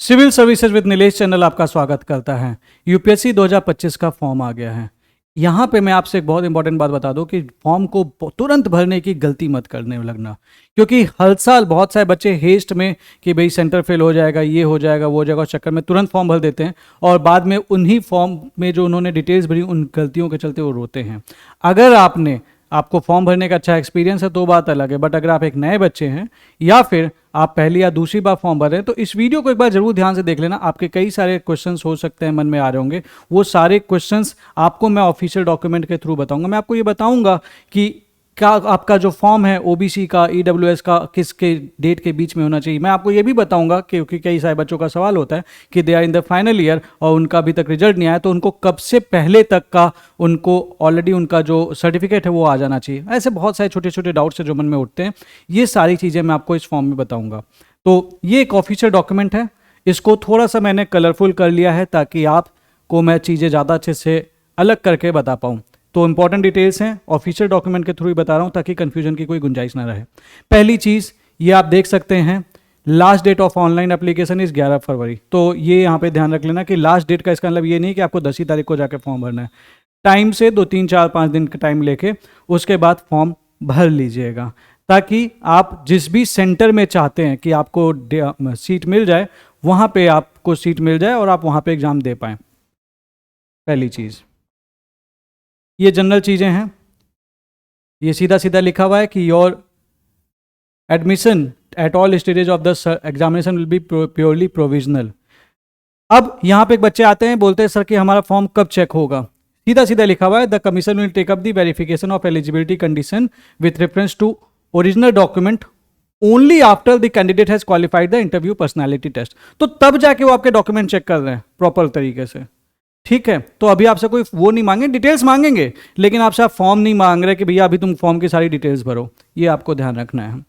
Civil services with Nilesh channel आपका स्वागत करता है। यूपीएससी 2025 का फॉर्म आ गया है। यहाँ पे मैं आपसे एक बहुत इंपॉर्टेंट बात बता दूं कि फॉर्म को तुरंत भरने की गलती मत करने लगना, क्योंकि हर साल बहुत सारे बच्चे हेस्ट में कि भाई सेंटर फेल हो जाएगा, ये हो जाएगा, वो हो जाएगा, उस चक्कर में तुरंत फॉर्म भर देते हैं और बाद में उन्हीं फॉर्म में जो उन्होंने डिटेल्स भरी उन गलतियों के चलते वो रोते हैं। अगर आपको फॉर्म भरने का अच्छा एक्सपीरियंस है तो बात अलग है, बट अगर आप एक नए बच्चे हैं या फिर आप पहली या दूसरी बार फॉर्म भर रहे हैं तो इस वीडियो को एक बार जरूर ध्यान से देख लेना। आपके कई सारे क्वेश्चंस हो सकते हैं मन में आ रहे होंगे, वो सारे क्वेश्चंस आपको मैं ऑफिशियल डॉक्यूमेंट के थ्रू बताऊंगा। मैं आपको ये बताऊंगा कि क्या आपका जो फॉर्म है ओबीसी का, ईडब्ल्यूएस का किसके डेट के बीच में होना चाहिए। मैं आपको ये भी बताऊंगा क्योंकि कई सारे बच्चों का सवाल होता है कि they are in the final year और उनका अभी तक रिजल्ट नहीं आया, तो उनको कब से पहले तक का उनको ऑलरेडी उनका जो सर्टिफिकेट है वो आ जाना चाहिए। ऐसे बहुत सारे छोटे छोटे डाउट्स है जो मन में उठते हैं, ये सारी चीज़ें मैं आपको इस फॉर्म में बताऊँगा। तो ये एक ऑफिशियल डॉक्यूमेंट है, इसको थोड़ा सा मैंने कलरफुल कर लिया है ताकि आपको मैं चीज़ें ज़्यादा अच्छे से अलग करके बता पाऊँ। तो इंपॉर्टेंट डिटेल्स हैं, ऑफिशियल डॉक्यूमेंट के थ्रू ही बता रहा हूं ताकि कंफ्यूजन की कोई गुंजाइश ना रहे। पहली चीज़ ये आप देख सकते हैं, last date of online application is 11 February. तो ये यहाँ पे ध्यान रख लेना कि लास्ट डेट का इसका मतलब ये नहीं कि आपको 10 तारीख को जाकर फॉर्म भरना है। टाइम से 2, 3, 4, 5 दिन का टाइम लेके उसके बाद फॉर्म भर लीजिएगा ताकि आप जिस भी सेंटर में चाहते हैं कि आपको सीट मिल जाए वहाँ पे आपको सीट मिल जाए और आप वहाँ पे एग्ज़ाम दे पाएँ। पहली चीज़ ये जनरल चीज़ें हैं, ये सीधा सीधा लिखा हुआ है कि your admission at all stages of the examination will be purely provisional. अब यहाँ पे एक बच्चे आते हैं, बोलते हैं सर कि हमारा फॉर्म कब चेक होगा। सीधा सीधा लिखा हुआ है the commission will take up the verification of eligibility condition with reference to original document only after the candidate has qualified the interview personality test. तो तब जाके वो आपके डॉक्यूमेंट चेक कर रहे हैं प्रॉपर तरीके से, ठीक है। तो अभी आपसे कोई वो नहीं मांगे, डिटेल्स मांगेंगे लेकिन आपसे आप फॉर्म नहीं मांग रहे कि भैया अभी तुम फॉर्म की सारी डिटेल्स भरो। ये आपको ध्यान रखना है।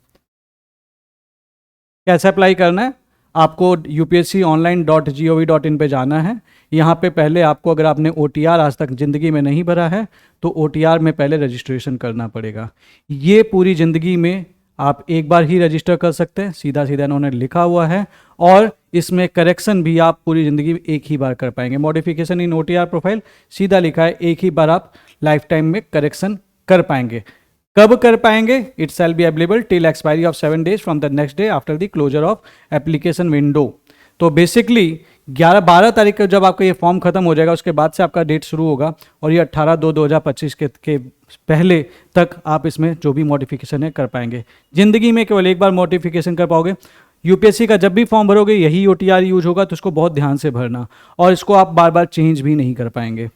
कैसे अप्लाई करना है, आपको upsconline.gov.in पे जाना है। यहाँ पे पहले आपको, अगर आपने OTR आज तक ज़िंदगी में नहीं भरा है तो OTR में पहले रजिस्ट्रेशन करना पड़ेगा। ये पूरी ज़िंदगी में आप एक बार ही रजिस्टर कर सकते हैं, सीधा सीधा इन्होंने लिखा हुआ है। और इसमें करेक्शन भी आप पूरी ज़िंदगी में एक ही बार कर पाएंगे। मॉडिफिकेशन इन OTR प्रोफाइल सीधा लिखा है, एक ही बार आप लाइफ टाइम में करेक्शन कर पाएंगे। कब कर पाएंगे, it shall be available till expiry of 7 days from the next day after the closure of application window. तो बेसिकली 12 तारीख को जब आपका ये फॉर्म खत्म हो जाएगा उसके बाद से आपका डेट शुरू होगा और ये 18/2/2025 के पहले तक आप इसमें जो भी मॉडिफिकेशन है कर पाएंगे। जिंदगी में केवल एक बार मॉडिफिकेशन कर पाओगे। यूपीएससी का जब भी फॉर्म भरोगे यही OTR यूज होगा, तो इसको बहुत ध्यान से भरना और इसको आप बार बार चेंज भी नहीं कर पाएंगे,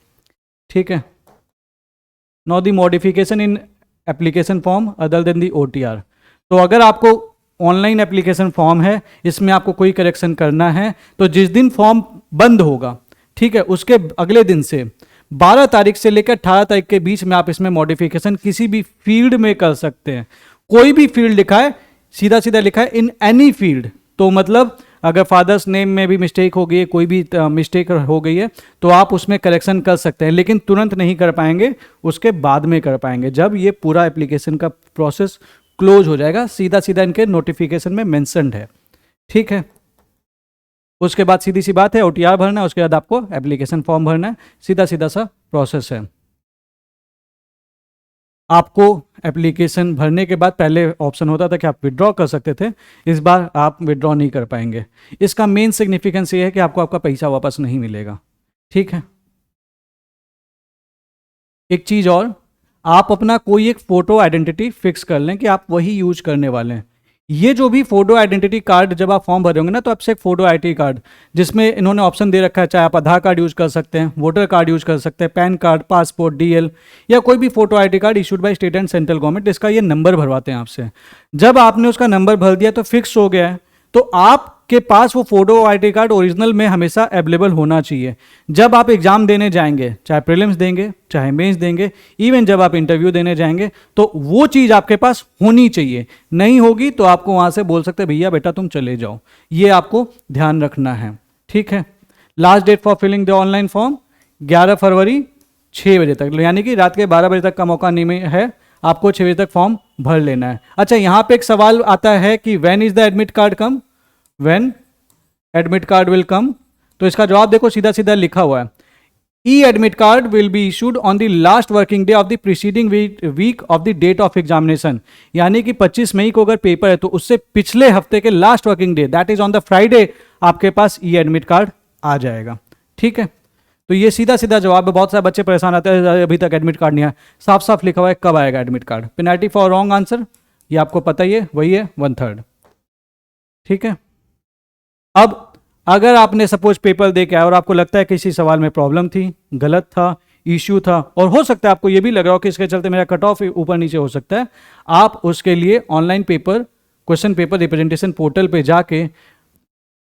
ठीक है। Now the modification in application form other than the OTR। तो अगर आपको ऑनलाइन एप्लीकेशन फॉर्म है, इसमें आपको कोई करेक्शन करना है तो जिस दिन फॉर्म बंद होगा, ठीक है, उसके अगले दिन से 12 तारीख से लेकर 18 तारीख के बीच में आप इसमें मॉडिफिकेशन किसी भी फील्ड में कर सकते हैं। कोई भी फील्ड लिखा है, सीधा सीधा लिखा है इन एनी फील्ड। तो मतलब अगर फादर्स नेम में भी मिस्टेक हो गई है, कोई भी मिस्टेक हो गई है तो आप उसमें करेक्शन कर सकते हैं, लेकिन तुरंत नहीं कर पाएंगे, उसके बाद में कर पाएंगे जब ये पूरा एप्लीकेशन का प्रोसेस क्लोज हो जाएगा। सीधा सीधा इनके नोटिफिकेशन में मेंशन्ड है, ठीक है। उसके बाद सीधी सी बात है OTR भरना है, उसके बाद आपको एप्लीकेशन फॉर्म भरना है, सीधा सीधा सा प्रोसेस है। आपको एप्लीकेशन भरने के बाद पहले ऑप्शन होता था कि आप विड्रॉ कर सकते थे, इस बार आप विड्रॉ नहीं कर पाएंगे। इसका मेन सिग्निफिकेंस ये है कि आपको आपका पैसा वापस नहीं मिलेगा, ठीक है। एक चीज़ और, आप अपना कोई एक फ़ोटो आइडेंटिटी फिक्स कर लें कि आप वही यूज करने वाले हैं। ये जो भी फोटो आइडेंटिटी कार्ड जब आप फॉर्म भर होंगे ना, तो आपसे एक फोटो आईडी कार्ड, जिसमें इन्होंने ऑप्शन दे रखा है, चाहे आप आधार कार्ड यूज कर सकते हैं, वोटर कार्ड यूज कर सकते हैं, पैन कार्ड, पासपोर्ट, DL या कोई भी photo ID card issued by state and central government. इसका ये नंबर भरवाते हैं आपसे। जब आपने उसका नंबर भर दिया तो फिक्स हो गया है, तो आपके पास वो फोटो आईडी कार्ड ओरिजिनल में हमेशा अवेलेबल होना चाहिए। जब आप एग्जाम देने जाएंगे, चाहे प्रीलिम्स देंगे, चाहे मेंस देंगे, इवन जब आप इंटरव्यू देने जाएंगे, तो वो चीज़ आपके पास होनी चाहिए। नहीं होगी तो आपको वहाँ से बोल सकते हैं भैया बेटा तुम चले जाओ। ये आपको ध्यान रखना है, ठीक है। Last date for filling the online form 11 February 6 बजे तक, यानी कि रात के 12 बजे तक का मौका नहीं है, आपको 6 बजे तक फॉर्म भर लेना है। अच्छा, यहाँ पे एक सवाल आता है कि when is the admit card come, when admit card will come? तो इसका जवाब देखो, सीधा सीधा लिखा हुआ है, E admit card will be issued on the last working day of the preceding week of the date of examination. यानी कि 25 मई को अगर पेपर है तो उससे पिछले हफ्ते के last working day, that is on the Friday, आपके पास ई एडमिट कार्ड आ जाएगा। ठीक है, तो ये सीधा सीधा जवाब है। बहुत सारे बच्चे परेशान आते हैं अभी तक एडमिट कार्ड नहीं आया, साफ साफ लिखा हुआ है कब आएगा admit card. Penalty for wrong answer, ये आपको पता ही है, वही है 1/3। ठीक है, अब अगर आपने सपोज पेपर दे के आया और आपको लगता है किसी सवाल में प्रॉब्लम थी, गलत था, इश्यू था, और हो सकता है आपको ये भी लग रहा हो कि इसके चलते मेरा कट ऑफ ऊपर नीचे हो सकता है, आप उसके लिए online paper, question paper representation portal पे जाके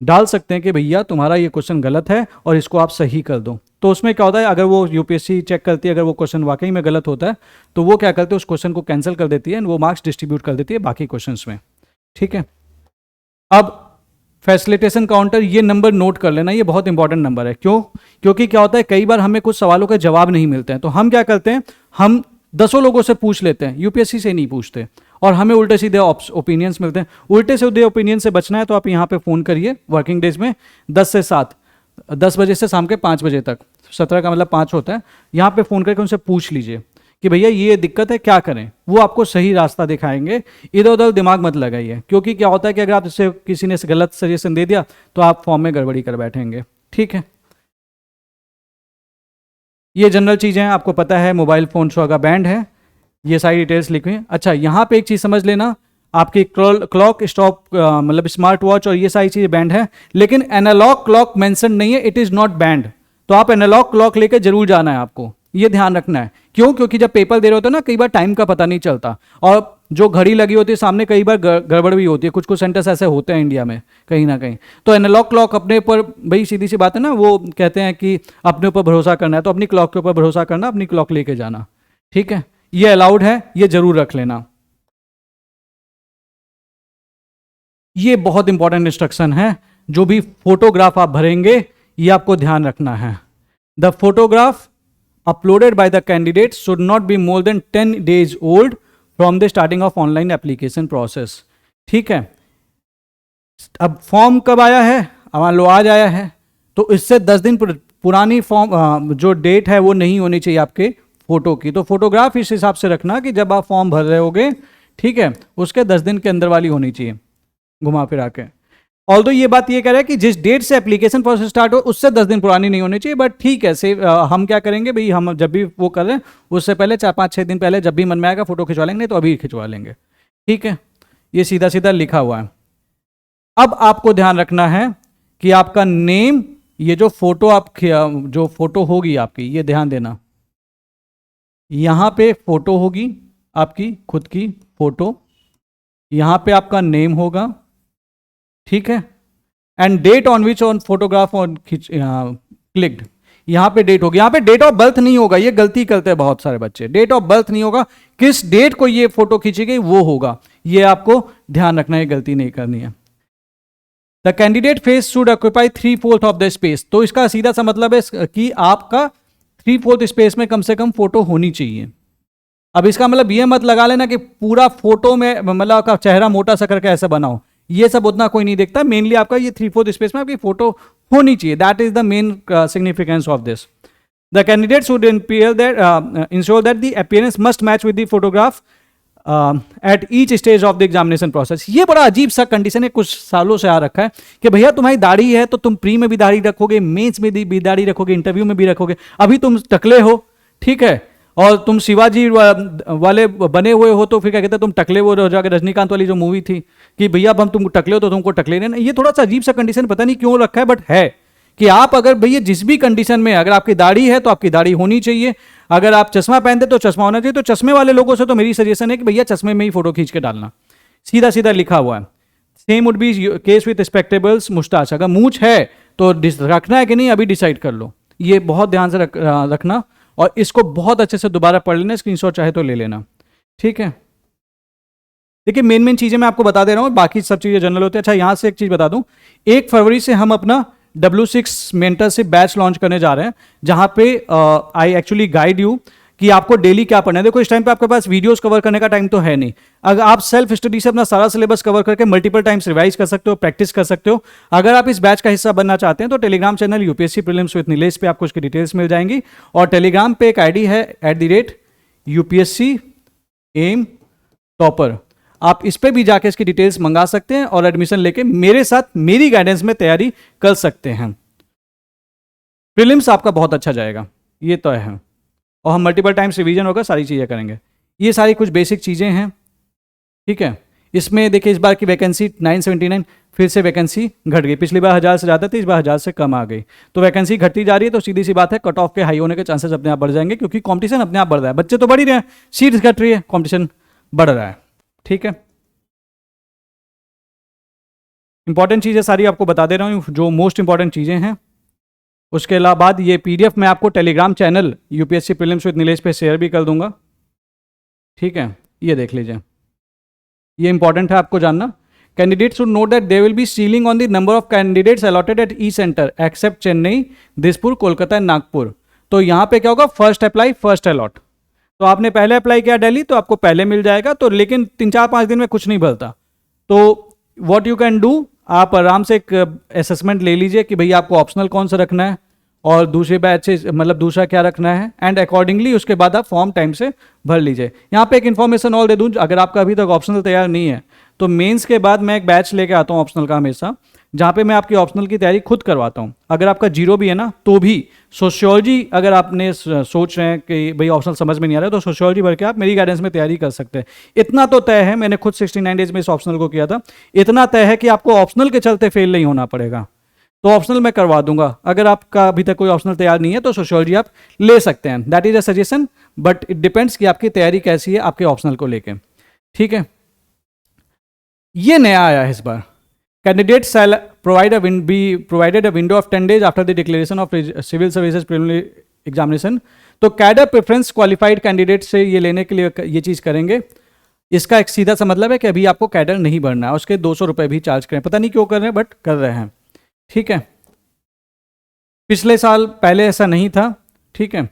डाल सकते हैं कि भैया तुम्हारा ये क्वेश्चन गलत है और इसको आप सही कर दो। तो उसमें क्या होता है, अगर वो यूपीएससी चेक करती है, अगर वो क्वेश्चन वाकई में गलत होता है तो वो क्या करते हैं, उस क्वेश्चन को कैंसिल कर देती है, वो मार्क्स डिस्ट्रीब्यूट कर देती है बाकी क्वेश्चंस में। ठीक है, अब फैसिलिटेशन काउंटर, ये नंबर नोट कर लेना, ये बहुत इंपॉर्टेंट नंबर है। क्यों? क्योंकि क्या होता है, कई बार हमें कुछ सवालों के जवाब नहीं मिलते हैं, तो हम क्या करते हैं, हम 10 लोगों से पूछ लेते हैं, यूपीएससी से नहीं पूछते, और हमें उल्टे सीधे ओपिनियंस मिलते हैं। उल्टे सीधे ओपिनियन से बचना है तो आप यहाँ पे फ़ोन करिए वर्किंग डेज में 10 से 7, 10 बजे से शाम के 5 बजे तक, 17 का मतलब 5 होता है, यहाँ पे फ़ोन करके उनसे पूछ लीजिए कि भैया ये दिक्कत है, क्या करें। वो आपको सही रास्ता दिखाएंगे, इधर उधर दिमाग मत लगाइए, क्योंकि क्या होता है कि अगर आप इससे किसी ने गलत सजेशन दे दिया तो आप फॉर्म में गड़बड़ी कर बैठेंगे। ठीक है, ये जनरल चीज़ें हैं, आपको पता है मोबाइल फ़ोन शो का बैंड है, ये सारी डिटेल्स लिखी हुई। अच्छा, यहाँ पे एक चीज़ समझ लेना, आपकी क्लॉक स्टॉप मतलब स्मार्ट वॉच और ये सारी चीज़ें बैंड है, लेकिन एनालॉग क्लॉक मेंशन नहीं है, इट इज़ नॉट बैंड। तो आप एनालॉग क्लॉक लेके जरूर जाना है, आपको ये ध्यान रखना है। क्यों? क्योंकि जब पेपर दे रहे होते हैं ना, कई बार टाइम का पता नहीं चलता, और जो घड़ी लगी होती है सामने, कई बार गड़बड़ भी होती है, कुछ कुछ सेंटर्स ऐसे होते हैं इंडिया में कहीं ना कहीं। तो एनालॉग क्लॉक अपने ऊपर, भाई सीधी सी बात है ना, वो कहते हैं कि अपने ऊपर भरोसा करना है, तो अपनी क्लॉक के ऊपर भरोसा करना, अपनी क्लॉक लेके जाना। ठीक है, ये अलाउड है, ये जरूर रख लेना। ये बहुत इंपॉर्टेंट इंस्ट्रक्शन है, जो भी फोटोग्राफ आप भरेंगे ये आपको ध्यान रखना है। The photograph uploaded by the candidate should not be more than 10 days old from the starting of online application process। ठीक है, अब फॉर्म कब आया है, मान लो आज आया है, तो इससे 10 दिन पुरानी फॉर्म जो डेट है वो नहीं होनी चाहिए आपके फोटो की। तो फोटोग्राफ इस हिसाब से रखना कि जब आप फॉर्म भर रहे होगे, ठीक है, उसके 10 दिन के अंदर वाली होनी चाहिए, घुमा फिरा के। ऑल्दो ये बात ये कह रहा है कि जिस डेट से एप्लीकेशन प्रोसेस स्टार्ट हो उससे 10 दिन पुरानी नहीं होनी चाहिए, बट ठीक है, से हम क्या करेंगे भाई, हम जब भी वो कर रहे हैं उससे पहले 4-5-6 दिन पहले जब भी मन में आएगा फोटो खिंचवा लेंगे, नहीं तो अभी खिंचवा लेंगे। ठीक है, ये सीधा सीधा लिखा हुआ है। अब आपको ध्यान रखना है कि आपका नेम, ये जो फोटो आप जो फोटो होगी आपकी, ये ध्यान देना, यहाँ पे फोटो होगी आपकी खुद की फोटो, यहाँ पे आपका नेम होगा, ठीक है, and date on which on photograph on clicked, यहाँ पे डेट होगी। यहाँ पे डेट ऑफ बर्थ नहीं होगा, ये गलती करते हैं बहुत सारे बच्चे, डेट ऑफ बर्थ नहीं होगा, किस डेट को ये फोटो खींची गई वो होगा, ये आपको ध्यान रखना है, गलती नहीं करनी है। The candidate face should occupy 3/4 of the space, तो इसका सीधा सा मतलब है कि आपका 3/4 स्पेस में कम से कम फोटो होनी चाहिए। अब इसका मतलब ये मत लगा लेना कि पूरा फोटो में मतलब आपका चेहरा मोटा सा करके ऐसा बनाओ, ये सब उतना कोई नहीं देखता, मेनली आपका ये 3/4 स्पेस में आपकी फोटो होनी चाहिए, that is the main significance of this. The candidate should ensure that the appearance must match with the photograph at each stage of the examination process. ये बड़ा अजीब सा कंडीशन है, कुछ सालों से आ रखा है कि भैया तुम्हारी दाढ़ी है तो तुम प्री में भी दाढ़ी रखोगे, मेंस में भी दाढ़ी रखोगे, इंटरव्यू में भी रखोगे, अभी तुम टकले हो, ठीक है, और तुम शिवाजी वाले बने हुए हो तो फिर क्या कहते हैं तुम टकले वो जाकर, रजनीकांत वाली जो मूवी थी कि भैया अब हम तुम टकले हो तो तुमको टकले नहीं। ये थोड़ा सा अजीब सा कंडीशन, पता नहीं क्यों रखा है, बट है कि आप अगर भैया जिस भी कंडीशन में, अगर आपकी दाढ़ी है तो आपकी दाढ़ी होनी चाहिए, अगर आप चश्मा पहनते तो चश्मा होना चाहिए। तो चश्मे वाले लोगों से तो मेरी सजेशन है कि भैया चश्मे में ही फोटो खींच के डालना, सीधा सीधा लिखा हुआ है। Same would be case with spectacles moustache, अगर मूछ है तो रखना है कि नहीं अभी डिसाइड कर लो, ये बहुत ध्यान से रखना, और इसको बहुत अच्छे से दोबारा पढ़ लेना, स्क्रीनशॉट चाहे तो ले लेना, ठीक है। देखिए मेन चीजें मैं आपको बता दे रहा हूँ, बाकी सब चीजें जनरल होती है। अच्छा यहाँ से एक चीज बता दूं, 1 फरवरी से हम अपना W6 मेंटरशिप बैच लॉन्च करने जा रहे हैं, जहां पे आई एक्चुअली गाइड यू कि आपको डेली क्या पढ़ना है। देखो इस टाइम पे आपके पास वीडियोस कवर करने का टाइम तो है नहीं। अगर आप सेल्फ स्टडी से अपना सारा सिलेबस कवर करके मल्टीपल टाइम्स रिवाइज कर सकते हो, प्रैक्टिस कर सकते हो। अगर आप इस बैच का हिस्सा बनना चाहते हैं तो Telegram channel UPSC prelims with Nilesh पे आपको उसकी डिटेल्स मिल जाएंगी। और टेलीग्राम पे एक आईडी है @UPSC एम टॉपर, आप इस पे भी जाके इसकी डिटेल्स मंगा सकते हैं और एडमिशन लेके मेरे साथ मेरी गाइडेंस में तैयारी कर सकते हैं। प्रीलिम्स आपका बहुत अच्छा जाएगा, ये तो है। और हम मल्टीपल टाइम्स रिवीजन होकर सारी चीज़ें करेंगे। ये सारी कुछ बेसिक चीज़ें हैं, ठीक है। इसमें देखिए इस बार की वैकेंसी 979, फिर से वैकेंसी घट गई। पिछली बार 1000 से ज़्यादा थी, इस बार 1000 से कम आ गई। तो वैकेंसी घटती जा रही है, तो सीधी सी बात है कट ऑफ के हाई होने के चांसेस अपने आप बढ़ जाएंगे, क्योंकि कॉम्पिटिशन अपने आप बढ़ रहा है। बच्चे तो बढ़ ही रहे हैं, सीट्स घट रही है, कॉम्पिटिशन बढ़ रहा है, ठीक है। इंपॉर्टेंट चीज़ें सारी आपको बता दे रहा हूँ, जो मोस्ट इंपॉर्टेंट चीज़ें हैं। उसके अलावा बाद ये पीडीएफ मैं आपको Telegram channel UPSC prelims with Nilesh पे शेयर भी कर दूंगा, ठीक है। ये देख लीजिए, ये इंपॉर्टेंट है आपको जानना। Candidate should note that they will be ceiling on the number of candidates allotted at e centre except Chennai, Dispur, Kolkata and Nagpur. तो यहाँ पे क्या होगा, फर्स्ट अप्लाई फर्स्ट अलॉट। तो आपने पहले अप्लाई किया दिल्ली, तो आपको पहले मिल जाएगा। तो लेकिन 3-4-5 दिन में कुछ नहीं भरता। तो व्हाट यू कैन डू, आप आराम से एक असेसमेंट ले लीजिए कि भैया आपको ऑप्शनल कौन सा रखना है और दूसरे बैच से मतलब दूसरा क्या रखना है, एंड अकॉर्डिंगली उसके बाद आप फॉर्म टाइम से भर लीजिए। यहाँ पे एक इन्फॉर्मेशन और दे दूँ, अगर आपका अभी तक ऑप्शनल तैयार नहीं है तो मेंस के बाद मैं एक बैच लेके आता हूँ ऑप्शनल का हमेशा, जहाँ पे मैं आपकी ऑप्शनल की तैयारी खुद करवाता हूँ। अगर आपका जीरो भी है ना तो भी सोशियोलॉजी अगर आपने सोच रहे हैं कि भाई ऑप्शनल समझ में नहीं आ रहा है, तो सोशियोलॉजी भर के आप मेरी गाइडेंस में तैयारी कर सकते हैं। इतना तो तय है, मैंने खुद 69 डेज में इस ऑप्शनल को किया था, इतना तय है कि आपको ऑप्शनल के चलते फेल नहीं होना पड़ेगा। तो ऑप्शनल मैं करवा दूंगा। अगर आपका अभी तक कोई ऑप्शनल तैयार नहीं है तो सोशियोलॉजी आप ले सकते हैं, that is a suggestion, but it depends कि आपकी तैयारी कैसी है आपके ऑप्शनल को लेके, ठीक है। ये नया आया है इस बार, candidate shall provided a window of 10 days after the declaration of civil services preliminary examination. तो कैडर प्रेफरेंस क्वालिफाइड कैंडिडेट से ये लेने के लिए ये चीज़ करेंगे। इसका एक सीधा सा मतलब है कि अभी आपको कैडर नहीं भरना है, उसके 200 रुपये भी चार्ज करें, पता नहीं क्यों कर रहे हैं बट कर रहे हैं, ठीक है। पिछले साल पहले ऐसा नहीं था, ठीक है।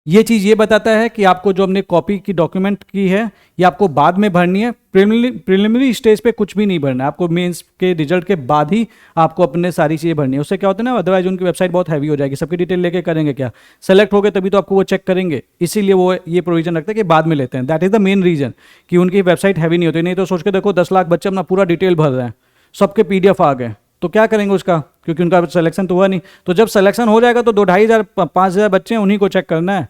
ये चीज़ ये बताता है कि आपको जो हमने कॉपी की डॉक्यूमेंट की है ये आपको बाद में भरनी है। प्रिलिमिनरी स्टेज पे कुछ भी नहीं भरना है आपको, मेंस के रिजल्ट के बाद ही आपको अपने सारी चीज़ें भरनी है। उससे क्या होता है ना, अदरवाइज उनकी वेबसाइट बहुत हैवी हो जाएगी, सबकी डिटेल लेके करेंगे क्या, सेलेक्ट हो गए तभी तो आपको वो चेक करेंगे, इसीलिए वो ये प्रोविजन रखते हैं कि बाद में लेते हैं। That is the main reason कि उनकी वेबसाइट हैवी नहीं होती। नहीं तो सोच के देखो 10 लाख बच्चे अपना पूरा डिटेल भर रहे हैं, सबके PDF आ गए, तो क्या करेंगे उसका, क्योंकि उनका सिलेक्शन तो हुआ नहीं। तो जब सिलेक्शन हो जाएगा तो 2-2,500 बच्चे हैं, उन्हीं को चेक करना है।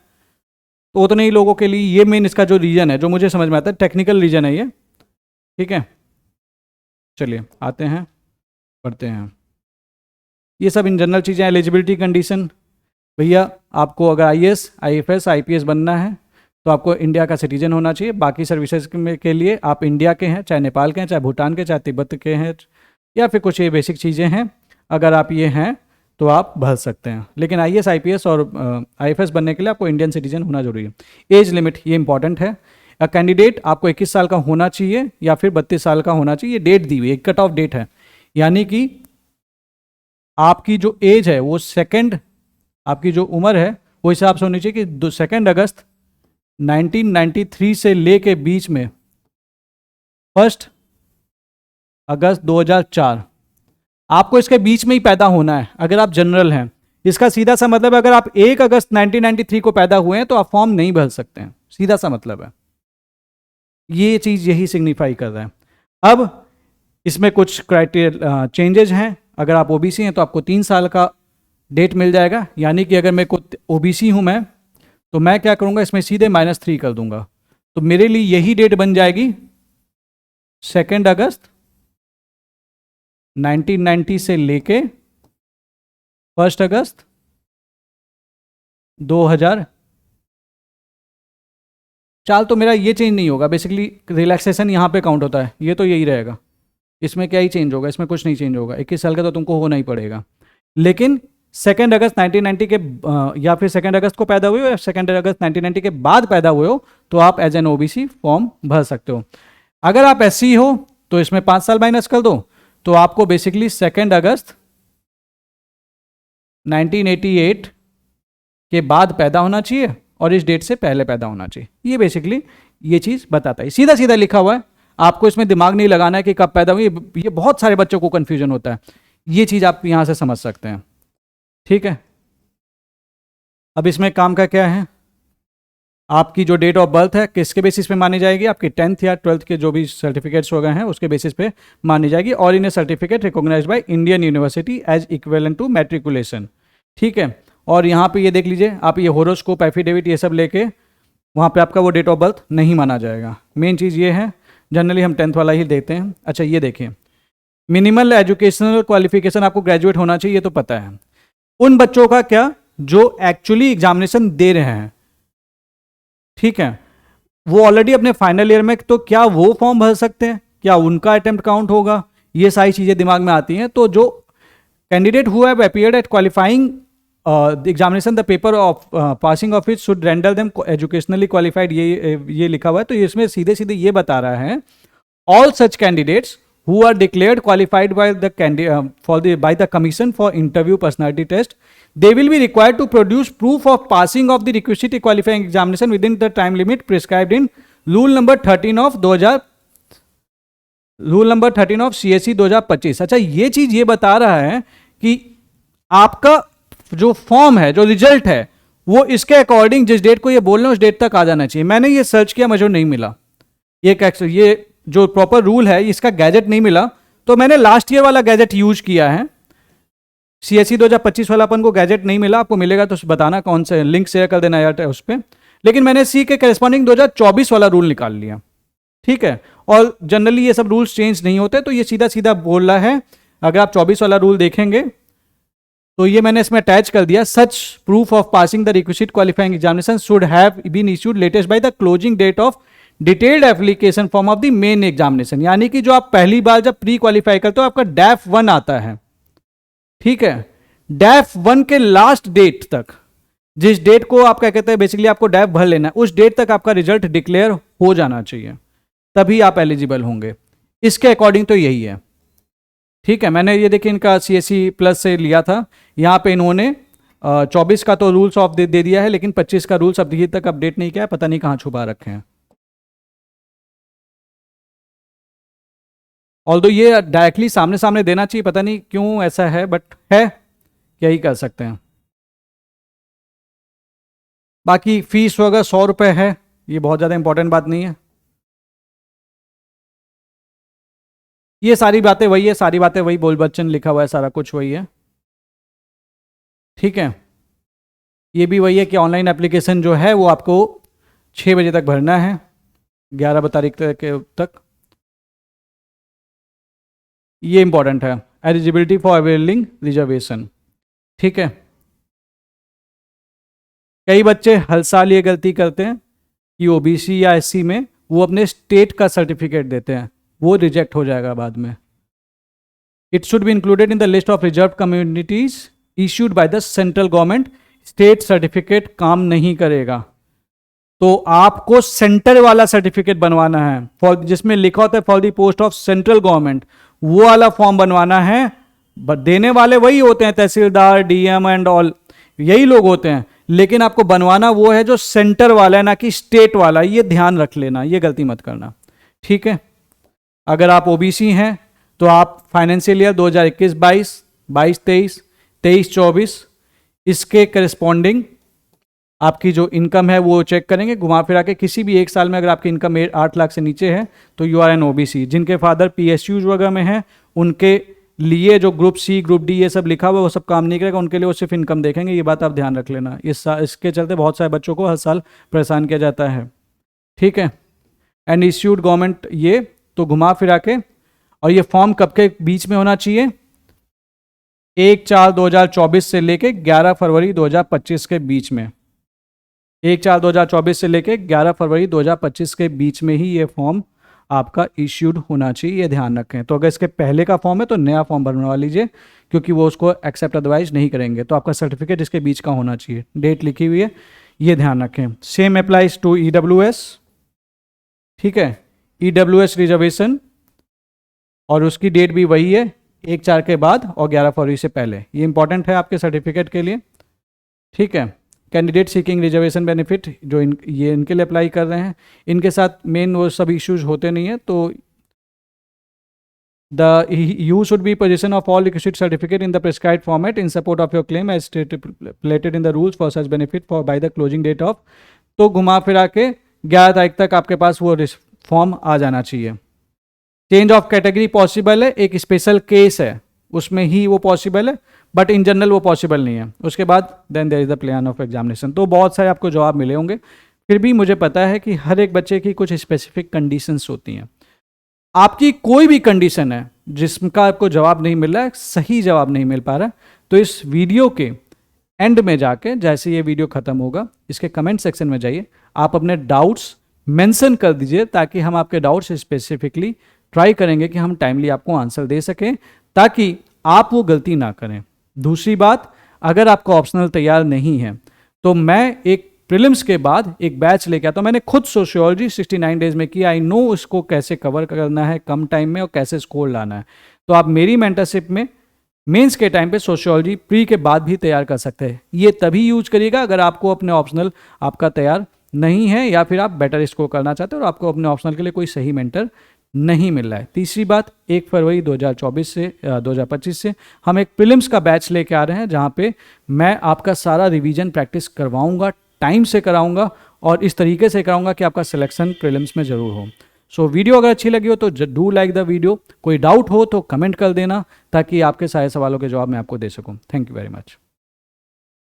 तो उतने ही लोगों के लिए ये मेन इसका जो रीजन है, जो मुझे समझ में आता है, टेक्निकल रीजन है ये, ठीक है। चलिए आते हैं, पढ़ते हैं। ये सब इन जनरल चीज़ें, एलिजिबिलिटी कंडीशन, भैया आपको अगर IAS, IFS, IPS बनना है तो आपको इंडिया का सिटीजन होना चाहिए। बाकी सर्विसेज के लिए आप इंडिया के हैं, चाहे नेपाल के हैं, चाहे भूटान के, चाहे तिब्बत के हैं, या फिर कुछ ये बेसिक चीज़ें हैं, अगर आप ये हैं तो आप भर सकते हैं। लेकिन IAS, IPS और IFS बनने के लिए आपको इंडियन सिटीजन होना जरूरी है। एज लिमिट ये इंपॉर्टेंट है, कैंडिडेट आपको 21 साल का होना चाहिए या फिर 32 साल का होना चाहिए। डेट दी हुई एक कट ऑफ डेट है, यानी कि आपकी जो एज है वो सेकंड, आपकी जो उम्र है वो हिसाब से होनी चाहिए कि 2 अगस्त 1993 से ले के बीच में 1 अगस्त 2004, आपको इसके बीच में ही पैदा होना है अगर आप जनरल हैं। इसका सीधा सा मतलब है अगर आप 1 अगस्त 1993 को पैदा हुए हैं तो आप फॉर्म नहीं भर सकते हैं, सीधा सा मतलब है। ये चीज़ यही सिग्निफाई कर रहा है। अब इसमें कुछ क्राइटेरिया चेंजेज हैं। अगर आप OBC हैं तो आपको 3 साल का डेट मिल जाएगा, यानी कि अगर मैं को OBC हूं मैं, तो मैं क्या करूंगा, इसमें सीधे -3 कर दूंगा। तो मेरे लिए यही डेट बन जाएगी 2 अगस्त 1990 से लेके 1 अगस्त 2004। तो मेरा ये चेंज नहीं होगा, बेसिकली रिलैक्सेशन यहाँ पे काउंट होता है, ये तो यही रहेगा। इसमें क्या ही चेंज होगा, इसमें कुछ नहीं चेंज होगा। 21 साल का तो तुमको होना ही पड़ेगा। लेकिन 2 अगस्त 1990 के या फिर 2 अगस्त को पैदा हुए हो या 2 अगस्त 1990 के बाद पैदा हुए हो तो आप एज एन OBC फॉर्म भर सकते हो। अगर आप SC हो तो इसमें 5 साल माइनस कर दो, तो आपको बेसिकली 2 अगस्त 1988 के बाद पैदा होना चाहिए और इस डेट से पहले पैदा होना चाहिए। ये बेसिकली ये चीज़ बताता है, सीधा सीधा लिखा हुआ है, आपको इसमें दिमाग नहीं लगाना है कि कब पैदा हुई। ये बहुत सारे बच्चों को कन्फ्यूजन होता है, ये चीज़ आप यहाँ से समझ सकते हैं। ठीक है, अब इसमें काम का क्या है, आपकी जो डेट ऑफ बर्थ है किसके बेसिस पे मानी जाएगी, आपकी 10th या 12th के जो भी सर्टिफिकेट्स हो गए हैं उसके बेसिस पे मानी जाएगी। और in a certificate recognised by Indian university as equivalent to matriculation. ठीक है, और यहाँ पे ये देख लीजिए, आप ये होरोस्कोप एफिडेविट ये सब लेके वहाँ पे आपका वो डेट ऑफ बर्थ नहीं माना जाएगा। मेन चीज़ ये है, जनरली हम 10th वाला ही देते हैं। अच्छा ये देखिए, मिनिमल एजुकेशनल क्वालिफिकेशन आपको ग्रेजुएट होना चाहिए, ये तो पता है। उन बच्चों का क्या जो एक्चुअली एग्जामिनेशन दे रहे हैं, ठीक है, वो ऑलरेडी अपने फाइनल ईयर में, तो क्या वो फॉर्म भर सकते हैं, क्या उनका अटेम्प्ट काउंट होगा, ये सारी चीज़ें दिमाग में आती हैं। तो जो candidate who have appeared at qualifying examination the paper of passing of it should render them educationally qualified, ये लिखा हुआ है। तो इसमें सीधे सीधे ये बता रहा है, all such candidates who are declared qualified by the commission for interview personality test, they will be required to produce proof of passing of the requisite qualifying examination within the time limit prescribed in rule number 13 of CSE 2025। अच्छा ये चीज ये बता रहा है कि आपका जो फॉर्म है, जो रिजल्ट है, वो इसके अकॉर्डिंग जिस डेट को ये बोल रहे हैं उस डेट तक आ जाना चाहिए। मैंने ये सर्च किया, मुझे नहीं मिला ये जो प्रॉपर रूल है, इसका गैजेट नहीं मिला, तो मैंने लास्ट ईयर वाला गैजेट यूज किया है। CSE 2025 वाला अपन को गैजेट नहीं मिला, आपको मिलेगा तो बताना कौन सा, लिंक शेयर कर देना यार उस पर। लेकिन मैंने सी के करेस्पॉन्डिंग 2024 वाला रूल निकाल लिया। ठीक है, और जनरली ये सब रूल्स चेंज नहीं होते, तो ये सीधा सीधा बोल रहा है। अगर आप 24 वाला रूल देखेंगे तो ये मैंने इसमें अटैच कर दिया, such proof of passing the requisite qualifying examination should have been issued latest by the closing date of detailed application form of the main examination. यानी कि जो आप पहली बार जब प्री क्वालिफाई करते हो, आपका DAF 1 आता है। ठीक है, DAF 1 के लास्ट डेट तक, जिस डेट को आप क्या कहते हैं, बेसिकली आपको DAF भर लेना है, उस डेट तक आपका रिजल्ट डिक्लेयर हो जाना चाहिए, तभी आप एलिजिबल होंगे। इसके अकॉर्डिंग तो यही है। ठीक है, मैंने ये देखिए इनका CSE प्लस से लिया था, यहाँ पे इन्होंने 24 का तो रूल्स ऑफ दे दिया है, लेकिन 25 का रूल्स अभी तक अपडेट नहीं किया है, पता नहीं कहाँ छुपा रखे हैं। ऑल्दो ये डायरेक्टली सामने सामने देना चाहिए, पता नहीं क्यों ऐसा है, बट है, क्या ही कर सकते हैं। बाकी फीस वगैरह 100 रुपये है, ये बहुत ज़्यादा इंपॉर्टेंट बात नहीं है। ये सारी बातें वही है, सारी बातें वही बोल बच्चन लिखा हुआ है, सारा कुछ वही है। ठीक है, ये भी वही है कि ऑनलाइन एप्लीकेशन जो है वो आपको 6 बजे तक भरना है, 11 तारीख तक। ये इंपॉर्टेंट है, एलिजिबिलिटी फॉर अवेलिंग रिजर्वेशन। ठीक है, कई बच्चे हर साल ये गलती करते हैं कि OBC या SC में वो अपने स्टेट का सर्टिफिकेट देते हैं, वो रिजेक्ट हो जाएगा बाद में। It should be included in the list of reserve communities issued by the central government. State certificate काम नहीं करेगा, तो आपको सेंटर वाला सर्टिफिकेट बनवाना है, फॉर जिसमें लिखा होता है for the post of central government, वो वाला फॉर्म बनवाना है। देने वाले वही होते हैं, तहसीलदार, DM एंड ऑल, यही लोग होते हैं, लेकिन आपको बनवाना वो है जो सेंटर वाला है, ना कि स्टेट वाला। ये ध्यान रख लेना, ये गलती मत करना। ठीक है, अगर आप OBC हैं तो आप फाइनेंशियल ईयर 2021-22, 22-23, 23-24 इसके करस्पॉन्डिंग आपकी जो इनकम है वो चेक करेंगे। घुमा फिरा के किसी भी एक साल में अगर आपकी इनकम 8 लाख से नीचे है तो यू आर एन OBC। जिनके फादर PSUs वगैरह में हैं उनके लिए जो ग्रुप C, ग्रुप D ये सब लिखा हुआ है वो सब काम नहीं करेगा, उनके लिए वो सिर्फ इनकम देखेंगे। ये बात आप ध्यान रख लेना। इसके चलते बहुत सारे बच्चों को हर साल परेशान किया जाता है। ठीक है, एंड इश्यूड गवर्नमेंट, ये तो घुमा फिरा के। और ये फॉर्म कब के बीच में होना चाहिए, 1/4/2024 से लेके 11 फरवरी 2025 के बीच में। 1/4/2024 से लेके 11 फरवरी 2025 के बीच में ही ये फॉर्म आपका इश्यूड होना चाहिए, ये ध्यान रखें। तो अगर इसके पहले का फॉर्म है तो नया फॉर्म बनवा लीजिए, क्योंकि वो उसको एक्सेप्ट अदरवाइज नहीं करेंगे। तो आपका सर्टिफिकेट इसके बीच का होना चाहिए, डेट लिखी हुई है, ये ध्यान रखें। Same applies to EWS। ठीक है, EWS रिजर्वेशन, और उसकी डेट भी वही है, 1/4 के बाद और 11 फरवरी से पहले। ये इंपॉर्टेंट है आपके सर्टिफिकेट के लिए। ठीक है, कैंडिडेट सीकिंग रिजर्वेशन बेनिफिट जो ये इनके लिए अप्लाई कर रहे हैं, इनके साथ मेन वो सब इश्यूज होते नहीं है। तो you should be possession of all requisite certificate in the prescribed format in support of your claim as stipulated in the rules for such benefit for by the closing date of। तो घुमा फिरा के 11 तारीख तक आपके पास वो form आ जाना चाहिए। चेंज ऑफ कैटेगरी पॉसिबल है, एक स्पेशल केस है उसमें ही वो पॉसिबल है, बट इन जनरल वो पॉसिबल नहीं है। उसके बाद then there is the plan of examination. तो बहुत सारे आपको जवाब मिले होंगे, फिर भी मुझे पता है कि हर एक बच्चे की कुछ स्पेसिफिक कंडीशंस होती हैं। आपकी कोई भी कंडीशन है जिसका आपको जवाब नहीं मिल रहा है, सही जवाब नहीं मिल पा रहा है, तो इस वीडियो के एंड में जाके, जैसे ये वीडियो खत्म होगा, इसके कमेंट सेक्शन में जाइए, आप अपने डाउट्स मेंशन कर दीजिए, ताकि हम आपके डाउट्स स्पेसिफिकली ट्राई करेंगे कि हम टाइमली आपको आंसर दे सकें, ताकि आप वो गलती ना करें। दूसरी बात, अगर आपका ऑप्शनल तैयार नहीं है तो मैं एक प्रीलिम्स के बाद एक बैच लेके आता हूँ। मैंने खुद सोशियोलॉजी 69 डेज में किया, आई नो इसको कैसे कवर करना है कम टाइम में और कैसे स्कोर लाना है। तो आप मेरी मेंटरशिप में मेंस के टाइम पे सोशियोलॉजी प्री के बाद भी तैयार कर सकते हैं। ये तभी यूज करिएगा अगर आपको अपने ऑप्शनल आपका तैयार नहीं है, या फिर आप बेटर स्कोर करना चाहते हो और आपको अपने ऑप्शनल के लिए कोई सही मेंटर नहीं मिल रहा है। तीसरी बात, 1 फरवरी 2025 से हम एक प्रीलिम्स का बैच लेके आ रहे हैं, जहाँ पे मैं आपका सारा रिवीजन प्रैक्टिस करवाऊंगा, टाइम से कराऊंगा और इस तरीके से कराऊंगा कि आपका सिलेक्शन प्रीलिम्स में जरूर हो। सो वीडियो अगर अच्छी लगी हो तो डू लाइक द वीडियो। कोई डाउट हो तो कमेंट कर देना, ताकि आपके सारे सवालों के जवाब मैं आपको दे सकूं। Thank you very much.